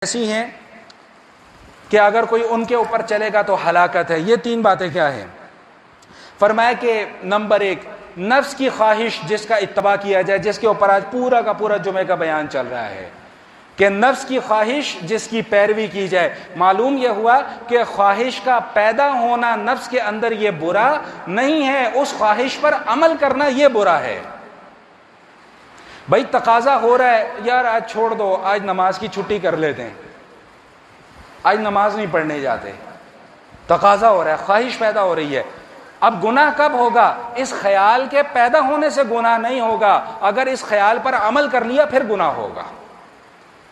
ایسی ہیں کہ اگر کوئی ان کے اوپر چلے گا تو ہلاکت ہے۔ یہ تین باتیں کیا ہیں؟ فرمایا کہ نمبر ایک، نفس کی خواہش جس کا اتباع کیا جائے، جس کے اوپر آج پورا کا پورا جمعے کا بیان چل رہا ہے کہ نفس کی خواہش جس کی پیروی کی جائے۔ معلوم یہ ہوا کہ خواہش کا پیدا ہونا نفس کے اندر یہ برا نہیں ہے، اس خواہش پر عمل کرنا یہ برا ہے۔ بھائی تقاضا ہو رہا ہے، یار آج چھوڑ دو، آج نماز کی چھٹی کر لیتے ہیں، آج نماز نہیں پڑھنے جاتے، تقاضا ہو رہا ہے، خواہش پیدا ہو رہی ہے۔ اب گناہ کب ہوگا؟ اس خیال کے پیدا ہونے سے گناہ نہیں ہوگا، اگر اس خیال پر عمل کر لیا پھر گناہ ہوگا۔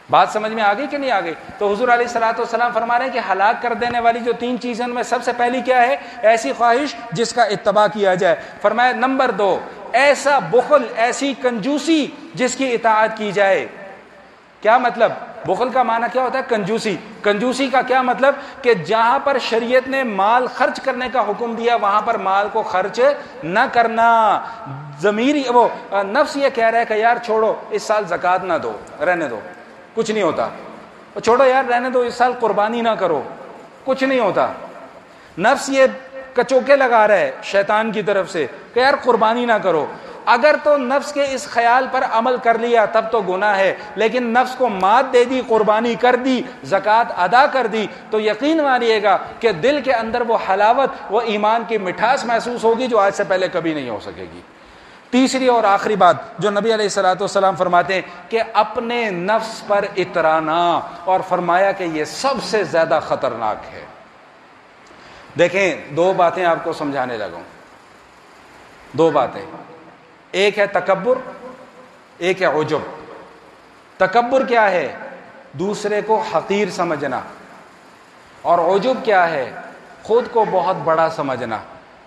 بات سمجھ میں آ گئی کہ نہیں آ گئی؟ تو حضور علیہ الصلوۃ والسلام فرما رہے ہیں کہ ہلاک کر دینے والی جو تین چیزیں ان میں سب سے پہلی کیا ہے؟ ایسی خواہش جس کا اتباع کیا جائے۔ فرمایا نمبر دو، ایسا بخل، ایسی کنجوسی جس کی اطاعت کی جائے۔ کیا مطلب؟ بخل کا معنی کیا ہوتا ہے؟ کنجوسی۔ کنجوسی کا کیا مطلب؟ کہ جہاں پر شریعت نے مال خرچ کرنے کا حکم دیا وہاں پر مال کو خرچ نہ کرنا۔ ضمیری وہ نفس یہ کہہ رہا ہے کہ یار چھوڑو، اس سال زکوٰۃ نہ دو، رہنے دو، کچھ نہیں ہوتا، چھوڑو یار رہنے دو، اس سال قربانی نہ کرو، کچھ نہیں ہوتا۔ نفس یہ کچوکے لگا رہا ہے شیطان کی طرف سے کہ یار قربانی نہ کرو۔ اگر تو نفس کے اس خیال پر عمل کر لیا تب تو گناہ ہے، لیکن نفس کو مات دے دی، قربانی کر دی، زکوٰۃ ادا کر دی، تو یقین مانیے گا کہ دل کے اندر وہ حلاوت، وہ ایمان کی مٹھاس محسوس ہوگی جو آج سے پہلے کبھی نہیں ہو سکے گی۔ تیسری اور آخری بات جو نبی علیہ الصلوۃ والسلام فرماتے ہیں کہ اپنے نفس پر اترانا، اور فرمایا کہ یہ سب سے زیادہ خطرناک ہے۔ دیکھیں دو باتیں آپ کو سمجھانے لگا ہوں، دو باتیں، ایک ہے تکبر، ایک ہے عجب۔ تکبر کیا ہے؟ دوسرے کو حقیر سمجھنا، اور عجب کیا ہے؟ خود کو بہت بڑا سمجھنا،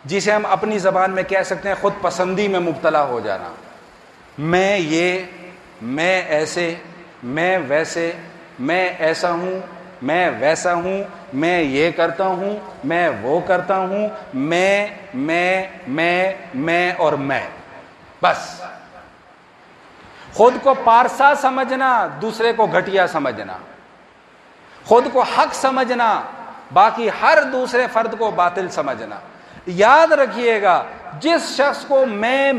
جسے ہم اپنی زبان میں کہہ سکتے ہیں خود پسندی میں مبتلا ہو جانا۔ میں یہ، میں ایسے، میں ویسے، میں ایسا ہوں، میں ویسا ہوں، میں یہ کرتا ہوں، میں وہ کرتا ہوں، میں اور میں، بس خود کو پارسا سمجھنا، دوسرے کو گھٹیا سمجھنا، خود کو حق سمجھنا، باقی ہر دوسرے فرد کو باطل سمجھنا۔ یاد رکھیے گا جس شخص کو میں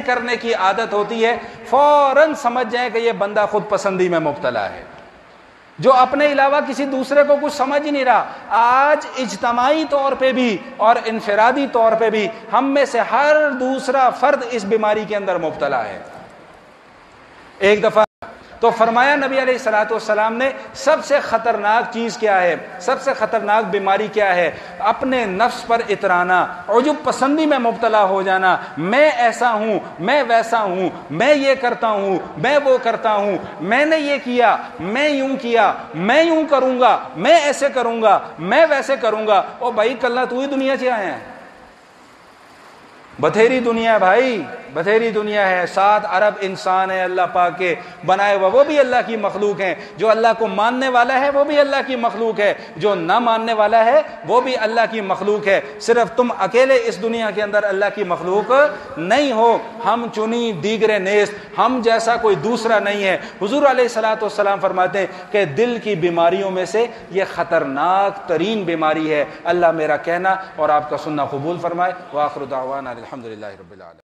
کرنے کی عادت ہوتی ہے فوراً سمجھ جائیں کہ یہ بندہ خود پسندی میں مبتلا ہے، جو اپنے علاوہ کسی دوسرے کو کچھ سمجھ ہی نہیں رہا۔ آج اجتماعی طور پہ بھی اور انفرادی طور پہ بھی ہم میں سے ہر دوسرا فرد اس بیماری کے اندر مبتلا ہے۔ ایک دفعہ تو فرمایا نبی علیہ الصلوۃ والسلام نے سب سے خطرناک چیز کیا ہے، سب سے خطرناک بیماری کیا ہے؟ اپنے نفس پر اترانا، عجب پسندی میں مبتلا ہو جانا۔ میں ایسا ہوں، میں ویسا ہوں، میں یہ کرتا ہوں، میں وہ کرتا ہوں، میں نے یہ کیا، میں یوں کیا، میں یوں کروں گا، میں ایسے کروں گا، میں ویسے کروں گا۔ او بھائی کل تو ہی دنیا سے آئے ہیں، بتھیری دنیا ہے بھائی، بتھیری دنیا ہے۔ 7 ارب انسان ہے اللہ پاک کے بنائے ہوا، وہ بھی اللہ کی مخلوق ہیں۔ جو اللہ کو ماننے والا ہے وہ بھی اللہ کی مخلوق ہے، جو نہ ماننے والا ہے وہ بھی اللہ کی مخلوق ہے۔ صرف تم اکیلے اس دنیا کے اندر اللہ کی مخلوق نہیں ہو، ہم چنی دیگر نیست، ہم جیسا کوئی دوسرا نہیں ہے۔ حضور علیہ الصلوۃ والسلام فرماتے ہیں کہ دل کی بیماریوں میں سے یہ خطرناک ترین بیماری ہے۔ اللہ میرا کہنا اور آپ کا سننا قبول فرمائے۔ وآخر دعوانا الحمدللہ رب العالمین۔